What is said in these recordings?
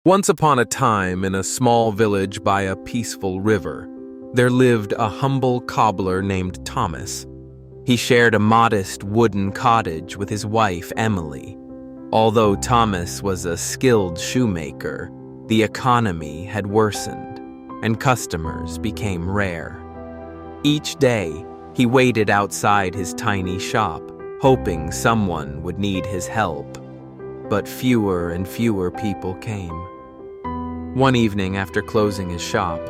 Once upon a time, in a small village by a peaceful river, there lived a humble cobbler named Thomas. He shared a modest wooden cottage with his wife, Emily. Although Thomas was a skilled shoemaker, the economy had worsened, and customers became rare. Each day, he waited outside his tiny shop, hoping someone would need his help. But fewer and fewer people came. One evening after closing his shop,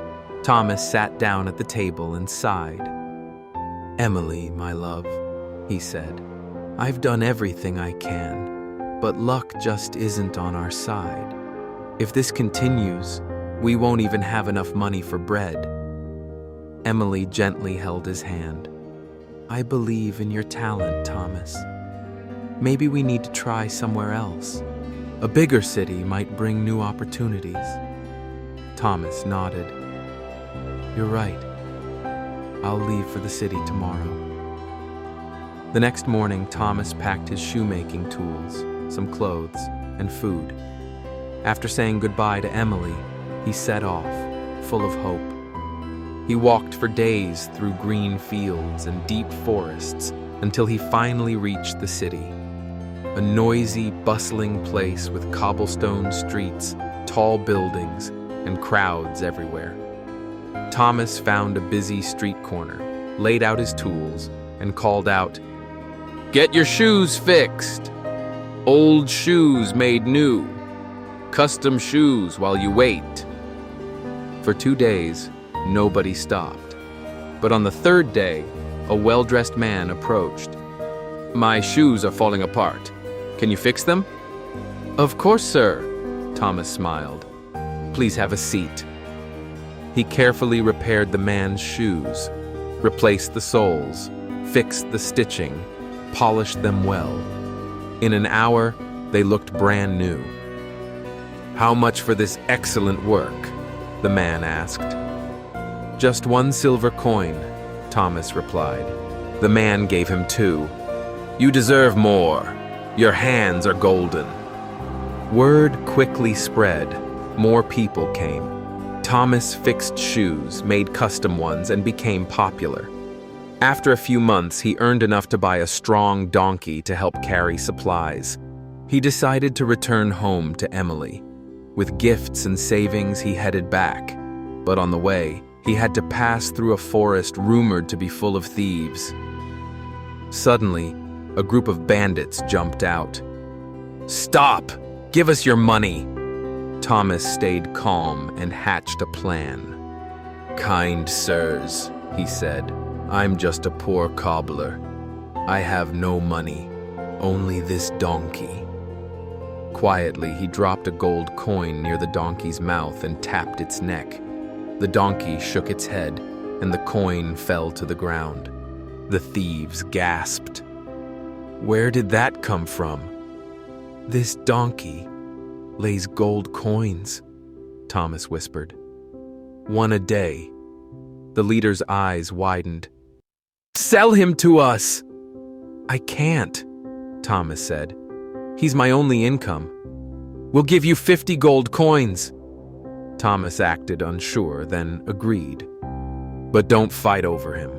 Thomas sat down at the table and sighed. "Emily, my love," he said, "I've done everything I can, but luck just isn't on our side. If this continues, we won't even have enough money for bread." Emily gently held his hand. "I believe in your talent, Thomas. Maybe we need to try somewhere else. A bigger city might bring new opportunities." Thomas nodded. "You're right. I'll leave for the city tomorrow." The next morning, Thomas packed his shoemaking tools, some clothes, and food. After saying goodbye to Emily, he set off, full of hope. He walked for days through green fields and deep forests until he finally reached the city. A noisy, bustling place with cobblestone streets, tall buildings, and crowds everywhere. Thomas found a busy street corner, laid out his tools, and called out, "Get your shoes fixed! Old shoes made new! Custom shoes while you wait!" For 2 days, nobody stopped. But on the third day, a well-dressed man approached. "My shoes are falling apart. Can you fix them?" "Of course, sir," Thomas smiled. "Please have a seat." He carefully repaired the man's shoes, replaced the soles, fixed the stitching, polished them well. In an hour, they looked brand new. "How much for this excellent work?" the man asked. "Just 1 silver coin," Thomas replied. The man gave him 2. "You deserve more. Your hands are golden." Word quickly spread. More people came. Thomas fixed shoes, made custom ones, and became popular. After a few months, he earned enough to buy a strong donkey to help carry supplies. He decided to return home to Emily. With gifts and savings, he headed back. But on the way, he had to pass through a forest rumored to be full of thieves. Suddenly, a group of bandits jumped out. "Stop! Give us your money!" Thomas stayed calm and hatched a plan. "Kind sirs," he said, "I'm just a poor cobbler. I have no money, only this donkey." Quietly, he dropped a gold coin near the donkey's mouth and tapped its neck. The donkey shook its head, and the coin fell to the ground. The thieves gasped. "Where did that come from?" "This donkey lays gold coins," Thomas whispered. "1 a day." The leader's eyes widened. "Sell him to us!" "I can't," Thomas said. "He's my only income." "We'll give you 50 gold coins." Thomas acted unsure, then agreed. "But don't fight over him.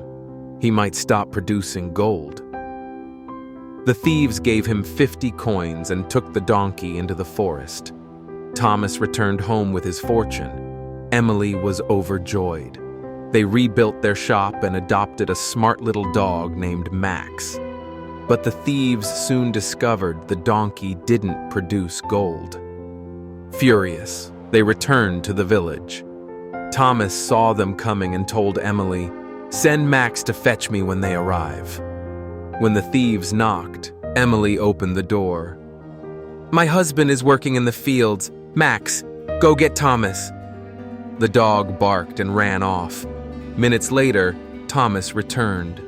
He might stop producing gold." The thieves gave him 50 coins and took the donkey into the forest. Thomas returned home with his fortune. Emily was overjoyed. They rebuilt their shop and adopted a smart little dog named Max. But the thieves soon discovered the donkey didn't produce gold. Furious, they returned to the village. Thomas saw them coming and told Emily, "Send Max to fetch me when they arrive." When the thieves knocked, Emily opened the door. "My husband is working in the fields. Max, go get Thomas." The dog barked and ran off. Minutes later, Thomas returned.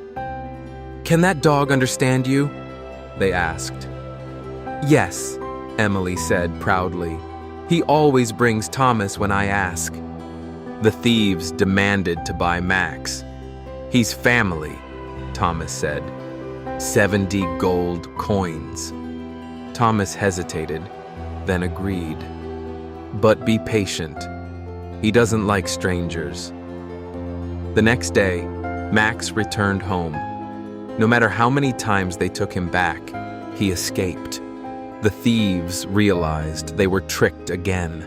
"Can that dog understand you?" they asked. "Yes," Emily said proudly. "He always brings Thomas when I ask." The thieves demanded to buy Max. "He's family," Thomas said. 70 gold coins. Thomas hesitated, then agreed. but be patient. He doesn't like strangers. The next day, Max returned home. No matter how many times they took him back, he escaped. The thieves realized they were tricked again.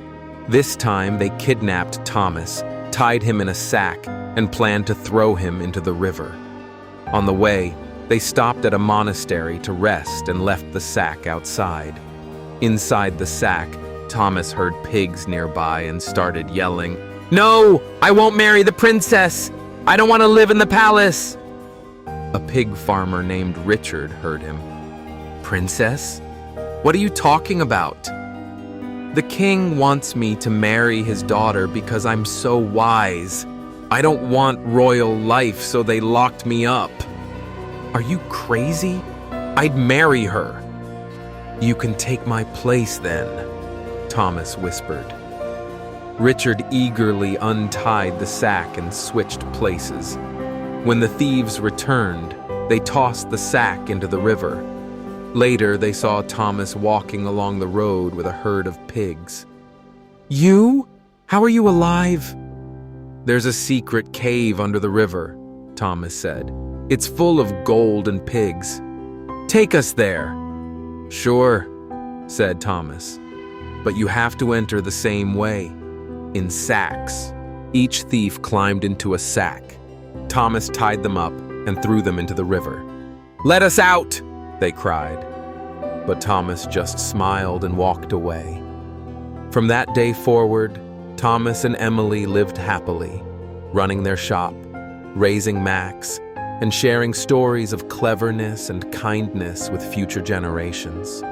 This time, they kidnapped Thomas, tied him in a sack, and planned to throw him into the river. On the way, they stopped at a monastery to rest and left the sack outside. Inside the sack, Thomas heard pigs nearby and started yelling, "No! I won't marry the princess! I don't want to live in the palace!" A pig farmer named Richard heard him. "Princess? What are you talking about?" "The king wants me to marry his daughter because I'm so wise. I don't want royal life, so they locked me up." "Are you crazy? I'd marry her." "You can take my place then," Thomas whispered. Richard eagerly untied the sack and switched places. When the thieves returned, they tossed the sack into the river. Later, they saw Thomas walking along the road with a herd of pigs. "You? How are you alive?" "There's a secret cave under the river," Thomas said. "It's full of gold and pigs. Take us there." "Sure," said Thomas. "But you have to enter the same way, in sacks." Each thief climbed into a sack. Thomas tied them up and threw them into the river. "Let us out!" they cried. But Thomas just smiled and walked away. From that day forward, Thomas and Emily lived happily, running their shop, raising Max, and sharing stories of cleverness and kindness with future generations.